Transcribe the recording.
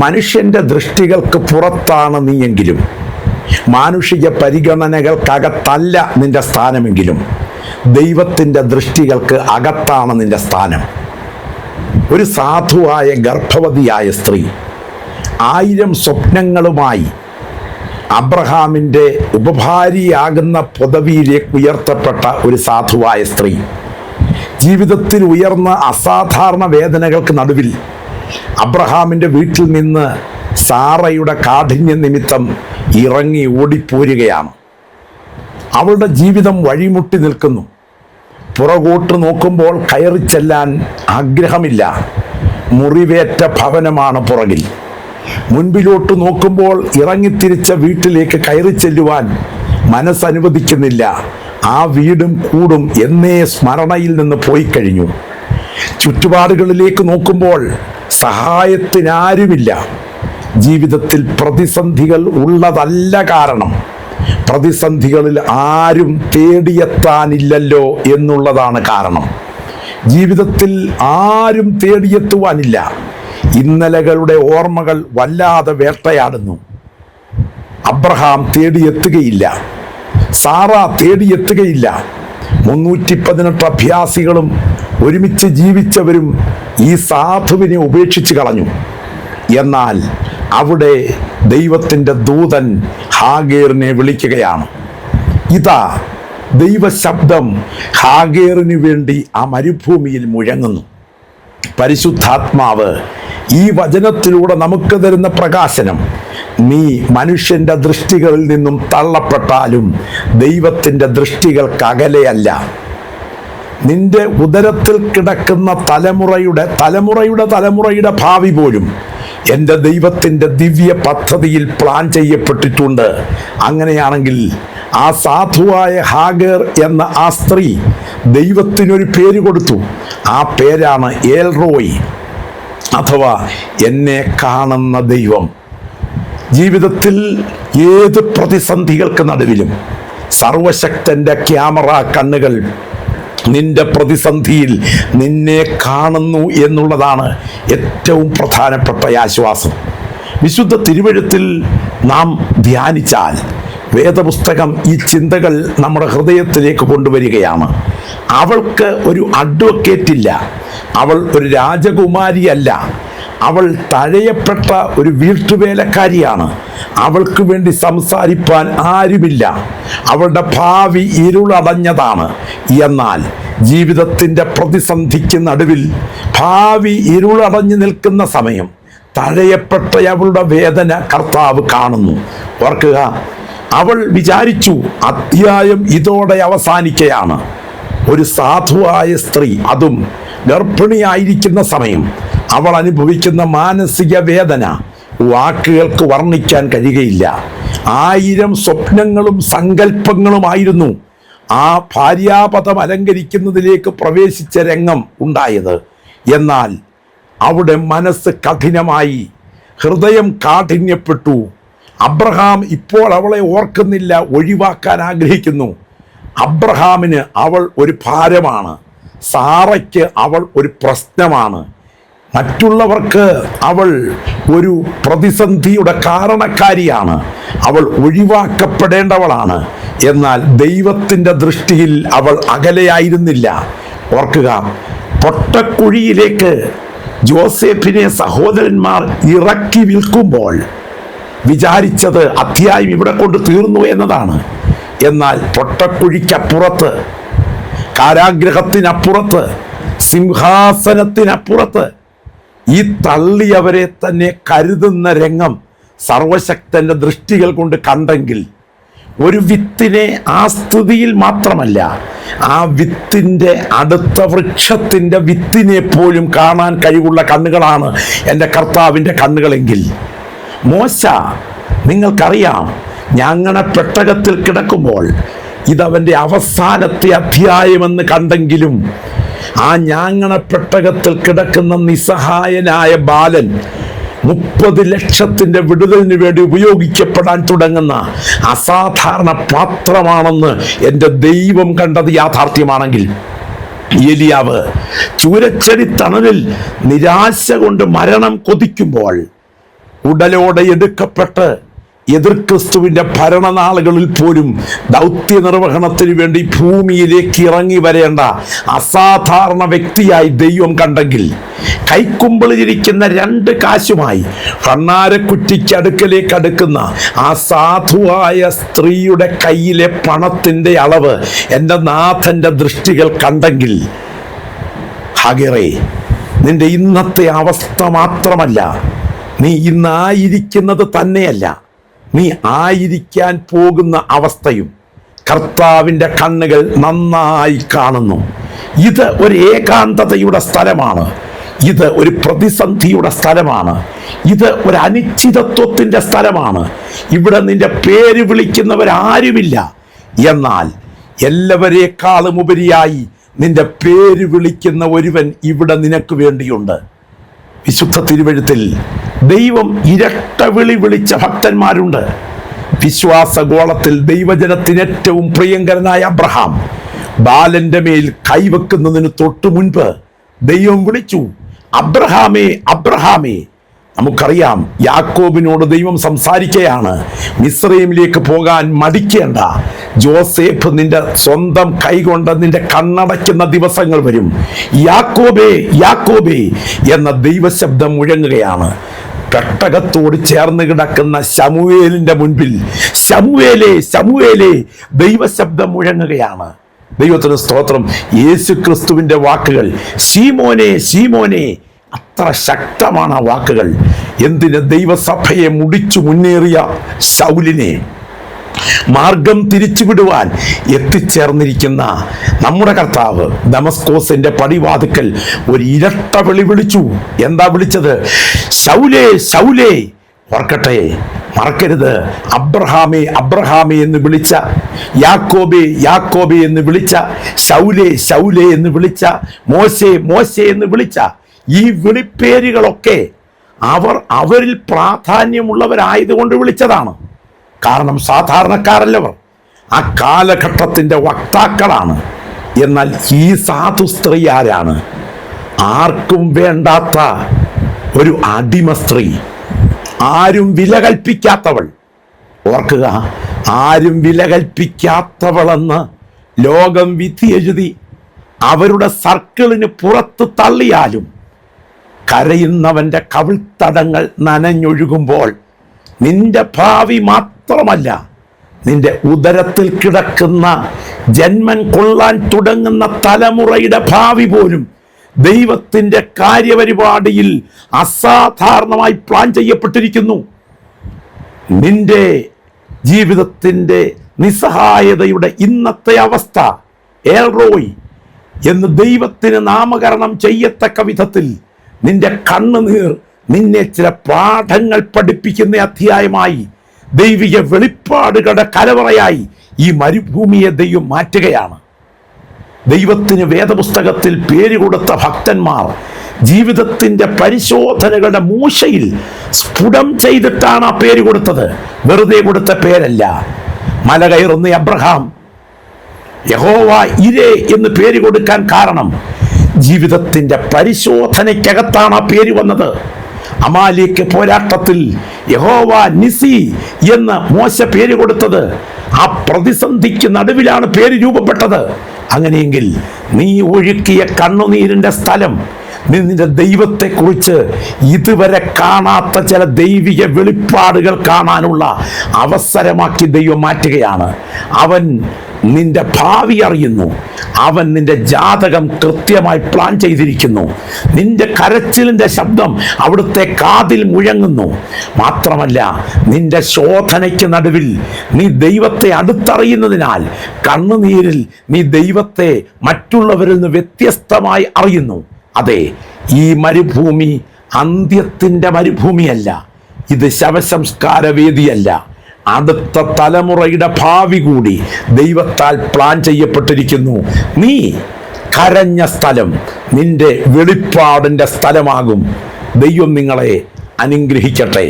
മനുഷ്യൻ്റെ ദൃഷ്ടികൾക്ക് പുറത്താണ് നീയെങ്കിലും, മാനുഷിക പരിഗണനകൾക്കകത്തല്ല നിന്റെ സ്ഥാനമെങ്കിലും ദൈവത്തിൻ്റെ ദൃഷ്ടികൾക്ക് അകത്താണ് നിന്റെ സ്ഥാനം. ഒരു സാധുവായ ഗർഭവതിയായ സ്ത്രീ 1000 സ്വപ്നങ്ങളുമായി അബ്രഹാമിൻ്റെ ഉപഭാര്യയാകുന്ന പദവിയിലേക്ക് ഉയർത്തപ്പെട്ട ഒരു സാധുവായ സ്ത്രീ ജീവിതത്തിൽ ഉയർന്ന അസാധാരണ വേദനകൾക്ക് നടുവിൽ അബ്രഹാമിൻ്റെ വീട്ടിൽ നിന്ന് സാറയുടെ കാഠിന്യ നിമിത്തം ഇറങ്ങി ഓടിപ്പോരുകയാണ്. അവളുടെ ജീവിതം വഴിമുട്ടി നിൽക്കുന്നു. പുറകോട്ട് നോക്കുമ്പോൾ കയറി ചെല്ലാൻ ആഗ്രഹമില്ല. മുറിവേറ്റ ഭവനമാണ് പുറകിൽ. മുൻപിലോട്ട് നോക്കുമ്പോൾ ഇറങ്ങിത്തിരിച്ച വീട്ടിലേക്ക് കയറി ചെല്ലുവാൻ മനസ്സനുവദിക്കുന്നില്ല. ആ വീടും കൂടും എന്നേ സ്മരണയിൽ നിന്ന് പോയി കഴിഞ്ഞു. ചുറ്റുപാടുകളിലേക്ക് നോക്കുമ്പോൾ സഹായത്തിനാരുമില്ല. ജീവിതത്തിൽ പ്രതിസന്ധികൾ ഉള്ളതല്ല കാരണം, പ്രതിസന്ധികളിൽ ആരും തേടിയെത്താനില്ലല്ലോ എന്നുള്ളതാണ് കാരണം. ജീവിതത്തിൽ ആരും തേടിയെത്തുവാനില്ല. ഇന്നലകളുടെ ഓർമ്മകൾ വല്ലാതെ വേട്ടയാടുന്നു. Abraham തേടിയെത്തുകയില്ല, Sara തേടിയെത്തുകയില്ല. 318 അഭ്യാസികളും ഒരുമിച്ച് ജീവിച്ചവരും ഈ സാധുവിനെ ഉപേക്ഷിച്ച് കളഞ്ഞു. എന്നാൽ അവിടെ ദൈവത്തിൻ്റെ ദൂതൻ ഹാഗേറിനെ വിളിക്കുകയാണ്. ഇതാ ദൈവശബ്ദം ഹാഗേറിന് വേണ്ടി ആ മരുഭൂമിയിൽ മുഴങ്ങുന്നു. പരിശുദ്ധാത്മാവ് ഈ വചനത്തിലൂടെ നമുക്ക് തരുന്ന പ്രകാശനം, നീ മനുഷ്യൻ്റെ ദൃഷ്ടികളിൽ നിന്നും തള്ളപ്പെട്ടാലും ദൈവത്തിൻ്റെ ദൃഷ്ടികൾക്കകലെയല്ല. നിന്റെ ഉദരത്തിൽ കിടക്കുന്ന തലമുറയുടെ ഭാവി പോലും എൻ്റെ ദൈവത്തിൻ്റെ ദിവ്യ പദ്ധതിയിൽ പ്ലാൻ ചെയ്യപ്പെട്ടിട്ടുണ്ട്. അങ്ങനെയാണെങ്കിൽ ആ സാധുവായ ഹാഗർ എന്ന ആ സ്ത്രീ ദൈവത്തിനൊരു പേര് കൊടുത്തു. ആ പേരാണ് ഏൽറോയ്, അഥവാ എന്നെ കാണുന്ന ദൈവം. ജീവിതത്തിൽ ഏത് പ്രതിസന്ധികൾക്ക് നടുവിലും സർവശക്തൻ്റെ ക്യാമറ കണ്ണുകൾ നിന്റെ പ്രതിസന്ധിയിൽ നിന്നെ കാണുന്നു എന്നുള്ളതാണ് ഏറ്റവും പ്രധാനപ്പെട്ട ആശ്വാസം. വിശുദ്ധ തിരുവെഴുത്തിൽ നാം ധ്യാനിച്ചാൽ വേദപുസ്തകം ഈ ചിന്തകൾ നമ്മുടെ ഹൃദയത്തിലേക്ക് കൊണ്ടുവരികയാണ്. അവൾക്ക് ഒരു അഡ്വക്കേറ്റ് ഇല്ല, അവൾ ഒരു രാജകുമാരിയല്ല, അവൾ തഴയപ്പെട്ട ഒരു വീട്ടുവേലക്കാരിയാണ്. അവൾക്ക് വേണ്ടി സംസാരിപ്പാൻ ആരുമില്ല. അവളുടെ ഭാവി ഇരുളടഞ്ഞതാണ്. എന്നാൽ ജീവിതത്തിൻ്റെ പ്രതിസന്ധിക്ക് നടുവിൽ ഭാവി ഇരുളടഞ്ഞു നിൽക്കുന്ന സമയം തഴയപ്പെട്ട അവളുടെ വേദന കർത്താവ് കാണുന്നു. ഓർക്കുക, അവൾ വിചാരിച്ചു അധ്യായം ഇതോടെ അവസാനിക്കുകയാണ്. ഒരു സാധുവായ സ്ത്രീ, അതും ഗർഭിണിയായിരിക്കുന്ന സമയം, അവൾ അനുഭവിക്കുന്ന മാനസിക വേദന വാക്കുകൾക്ക് വർണ്ണിക്കാൻ കഴിയുകയില്ല. 1000 സ്വപ്നങ്ങളും സങ്കല്പങ്ങളുമായിരുന്നു ആ ഭാര്യാപദം അലങ്കരിക്കുന്നതിലേക്ക് പ്രവേശിച്ച രംഗം ഉണ്ടായത്. എന്നാൽ അവിടെ മനസ്സ് കഠിനമായി, ഹൃദയം കാഠിന്യപ്പെട്ടു. അബ്രഹാം ഇപ്പോൾ അവളെ ഓർക്കുന്നില്ല, ഒഴിവാക്കാൻ ആഗ്രഹിക്കുന്നു. അബ്രഹാമിന് അവൾ ഒരു ഭാരമാണ്, സാറയ്ക്ക് അവൾ ഒരു പ്രശ്നമാണ്, മറ്റുള്ളവർക്ക് അവൾ ഒരു പ്രതിസന്ധിയുടെ കാരണക്കാരിയാണ്, അവൾ ഒഴിവാക്കപ്പെടേണ്ടവളാണ്. എന്നാൽ ദൈവത്തിൻ്റെ ദൃഷ്ടിയിൽ അവൾ അകലെയായിരുന്നില്ല. ഓർക്കുക, പൊട്ടക്കുഴിയിലേക്ക് ജോസേഫിനെ സഹോദരന്മാർ ഇറക്കി വിൽക്കുമ്പോൾ വിചാരിച്ചത് അധ്യായം ഇവിടെ കൊണ്ട് തീർന്നു എന്നതാണ്. എന്നാൽ പൊട്ടക്കുഴിക്കപ്പുറത്ത്, കാരാഗ്രഹത്തിനപ്പുറത്ത്, സിംഹാസനത്തിനപ്പുറത്ത് ഈ തള്ളിയവരെ തന്നെ കരുതുന്ന രംഗം സർവശക്തൻ്റെ ദൃഷ്ടികൾ കൊണ്ട് കണ്ടെങ്കിൽ, ഒരു വിത്തിനെ ആ സ്ഥിതിയിൽ മാത്രമല്ല, ആ വിത്തിൻ്റെ അടുത്ത വൃക്ഷത്തിൻ്റെ വിത്തിനെ പോലും കാണാൻ കഴിവുള്ള കണ്ണുകളാണ് എൻ്റെ കർത്താവിൻ്റെ കണ്ണുകളെങ്കിൽ, മോശ നിങ്ങൾക്കറിയാം, ഞാങ്ങണ പെട്ടകത്തിൽ കിടക്കുമ്പോൾ ഇതവൻ്റെ അവസാനത്തെ അധ്യായമെന്ന് കണ്ടെങ്കിലും ആ ഞാങ്ങണ പെട്ടകത്തിൽ കിടക്കുന്ന നിസ്സഹായനായ ബാലൻ 30 ലക്ഷത്തിൻ്റെ വിടുതലിന് വേണ്ടി ഉപയോഗിക്കപ്പെടാൻ തുടങ്ങുന്ന അസാധാരണ പാത്രമാണെന്ന് എൻ്റെ ദൈവം കണ്ടത് യാഥാർത്ഥ്യമാണെങ്കിൽ, ഏലിയാവ് ചൂരച്ചെടി തണലിൽ നിരാശ കൊണ്ട് മരണം കൊതിക്കുമ്പോൾ ഉടലോടെ എടുക്കപ്പെട്ട് എതിർ ക്രിസ്തുവിൻ്റെ ഭരണനാളുകളിൽ പോലും ദൗത്യ നിർവഹണത്തിന് വേണ്ടി ഭൂമിയിലേക്ക് ഇറങ്ങി വരേണ്ട അസാധാരണ വ്യക്തിയായി ദൈവം കണ്ടെങ്കിൽ, കൈക്കുമ്പിളിലിരിക്കുന്ന 2 കാശുമായി ഭണ്ണാരക്കുറ്റിക്ക് അടുക്കലേക്ക് അടുക്കുന്ന ആ സാധുവായ സ്ത്രീയുടെ കയ്യിലെ പണത്തിൻ്റെ അളവ് എൻ്റെ നാഥൻ്റെ ദൃഷ്ടികൾ കണ്ടെങ്കിൽ, ഹാഗറേ, നിന്റെ ഇന്നത്തെ അവസ്ഥ മാത്രമല്ല, നീ ഇന്നായിരിക്കുന്നത് തന്നെയല്ല, നീ ആയിരിക്കാൻ പോകുന്ന അവസ്ഥയും കർത്താവിൻ്റെ കണ്ണുകൾ നന്നായി കാണുന്നു. ഇത് ഒരു ഏകാന്തതയുടെ സ്ഥലമാണ്, ഇത് ഒരു പ്രതിസന്ധിയുടെ സ്ഥലമാണ്, ഇത് ഒരു അനിശ്ചിതത്വത്തിൻ്റെ സ്ഥലമാണ്. ഇവിടെ നിന്റെ പേര് വിളിക്കുന്നവരാരുമില്ല. എന്നാൽ എല്ലാവരെക്കാളും ഉപരിയായി നിന്റെ പേര് വിളിക്കുന്ന ഒരുവൻ ഇവിടെ നിനക്ക് വേണ്ടിയുണ്ട്. വിശുദ്ധ തിരുവെഴുത്തിൽ ദൈവം ഇരട്ട വിളി വിളിച്ച ഭക്തന്മാരുണ്ട്. വിശ്വാസഗോളത്തിൽ ദൈവജനത്തിന് ഏറ്റവും പ്രിയങ്കരനായ അബ്രഹാം ബാലന്റെ മേൽ കൈവെക്കുന്നതിന് തൊട്ടു മുൻപ് ദൈവം വിളിച്ചു, അബ്രഹാമേ, അബ്രഹാമേ. നമുക്കറിയാം, യാക്കോബിനോട് ദൈവം സംസാരിക്കുകയാണ്, മിസ്രൈമിലേക്ക് പോകാൻ മടിക്കേണ്ട, ജോസേഫ് നിന്റെ സ്വന്തം കൈകൊണ്ട് നിന്റെ കണ്ണടയ്ക്കുന്ന ദിവസങ്ങൾ വരും, യാക്കോബേ, യാക്കോബേ എന്ന ദൈവശബ്ദം മുഴങ്ങുകയാണ്. പെട്ടകത്തോട് ചേർന്ന് കിടക്കുന്ന ശമൂവേലിന്റെ മുൻപിൽ ശമൂവേലേ, ശമൂവേലേ ദൈവശബ്ദം മുഴങ്ങുകയാണ്. ദൈവത്തിന് സ്തോത്രം. യേശു ക്രിസ്തുവിന്റെ വാക്കുകൾ, ശീമോനെ, ശീമോനെ, അത്ര ശക്തമാണ് ആ വാക്കുകൾ. എന്തിന്? ദൈവസഭയെ മുടിച്ചു മുന്നേറിയ ശൗലിനെ മാർഗം തിരിച്ചുവിടുവാൻ എത്തിച്ചേർന്നിരിക്കുന്ന നമ്മുടെ കർത്താവ് ദമസ്കോസിന്റെ പടിവാതിക്കൽ ഒരു ഇരട്ട വിളി വിളിച്ചു. എന്താ വിളിച്ചത്? ശൗലേ, ശൗലേ. ഓർക്കട്ടെ, മറക്കരുത്, അബ്രഹാമേ, അബ്രഹാമേ എന്ന് വിളിച്ച, യാക്കോബേ, യാക്കോബേ എന്ന് വിളിച്ച, ശൗലേ, ശൗലേ എന്ന് വിളിച്ച, മോശേ, മോശേ എന്ന് വിളിച്ച ഈ വിളിപ്പേരുകളൊക്കെ അവരിൽ പ്രാധാന്യമുള്ളവരായതുകൊണ്ട് വിളിച്ചതാണ്. കാരണം സാധാരണക്കാരല്ലവർ, ആ കാലഘട്ടത്തിൻ്റെ വക്താക്കളാണ്. എന്നാൽ ഈ സാധു സ്ത്രീ ആരാണ്? ആർക്കും വേണ്ടാത്ത ഒരു അടിമ സ്ത്രീ, ആരും വില കൽപ്പിക്കാത്തവൾ. ഓർക്കുക, ആരും വില കൽപ്പിക്കാത്തവളെന്ന് ലോകം വിധി എഴുതി അവരുടെ സർക്കിളിന് പുറത്ത് തള്ളിയാലും, കരയുന്നവൻ്റെ കവിൾത്തടങ്ങൾ നനഞ്ഞൊഴുകുമ്പോൾ നിന്റെ ഭാവി മാത്രമല്ല, നിന്റെ ഉദരത്തിൽ കിടക്കുന്ന ജന്മം കൊള്ളാൻ തുടങ്ങുന്ന തലമുറയുടെ ഭാവി പോലും ദൈവത്തിൻ്റെ കാര്യപരിപാടിയിൽ അസാധാരണമായി പ്ലാൻ ചെയ്യപ്പെട്ടിരിക്കുന്നു. നിന്റെ ജീവിതത്തിൻ്റെ നിസ്സഹായതയുടെ ഇന്നത്തെ അവസ്ഥ എൽറോയ് എന്ന് ദൈവത്തിന് നാമകരണം ചെയ്യത്തക്ക വിധത്തിൽ നിന്റെ കണ്ണുനീർ നിന്നെ ചില പാഠങ്ങൾ പഠിപ്പിക്കുന്ന അധ്യായമായി, ദൈവിക വെളിപ്പാടുകളുടെ കലവറയായി ഈ മരുഭൂമിയെ ദൈവം മാറ്റുകയാണ്. ദൈവത്തിന് വേദപുസ്തകത്തിൽ പേര് കൊടുത്ത ഭക്തന്മാർ ജീവിതത്തിൻ്റെ പരിശോധനകളുടെ മൂശയിൽ സ്ഫുടം ചെയ്തിട്ടാണ് ആ പേര് കൊടുത്തത്. വെറുതെ കൊടുത്ത പേരല്ല. മല കയറുന്ന അബ്രഹാം യഹോവ ഇരേ എന്ന് പേര് കൊടുക്കാൻ കാരണം ജീവിതത്തിൻ്റെ പരിശോധനയ്ക്കകത്താണ് ആ പേര് വന്നത്. അമാലേക്ക് പോരാട്ടത്തിൽ യഹോവ നിസി എന്ന് മോശ പേര് കൊടുത്തത് ആ പ്രതിസന്ധിക്ക് നടുവിലാണ് പേര് രൂപപ്പെട്ടത്. അങ്ങനെയെങ്കിൽ നീ ഒഴുക്കിയ കണ്ണുനീരിൻ്റെ സ്ഥലം നിന്റെ ദൈവത്തെക്കുറിച്ച് ഇതുവരെ കാണാത്ത ചില ദൈവിക വെളിപ്പാടുകൾ കാണാനുള്ള അവസരമാക്കി ദൈവം മാറ്റുകയാണ്. അവൻ നിന്റെ ഭാവി അറിയുന്നു. അവൻ നിന്റെ ജാതകം കൃത്യമായി പ്ലാൻ ചെയ്തിരിക്കുന്നു. നിന്റെ കരച്ചിലിൻ്റെ ശബ്ദം അവിടുത്തെ കാതിൽ മുഴങ്ങുന്നു. മാത്രമല്ല, നിന്റെ ശോധനയ്ക്ക് നടുവിൽ നീ ദൈവത്തെ അടുത്തറിയുന്നതിനാൽ കണ്ണുനീരിൽ നീ ദൈവത്തെ മറ്റുള്ളവരിൽ നിന്ന് വ്യത്യസ്തമായി അറിയുന്നു. അതെ, ഈ മരുഭൂമി അന്ത്യത്തിൻ്റെ മരുഭൂമിയല്ല, ഇത് ശവസംസ്കാര വേദിയല്ല. അടുത്ത തലമുറയുടെ ഭാവി കൂടി ദൈവത്താൽ പ്ലാൻ ചെയ്യപ്പെട്ടിരിക്കുന്നു. നീ കരഞ്ഞ സ്ഥലം നിന്റെ വെളിപ്പാടിൻ്റെ സ്ഥലമാകും. ദൈവം നിങ്ങളെ അനുഗ്രഹിക്കട്ടെ.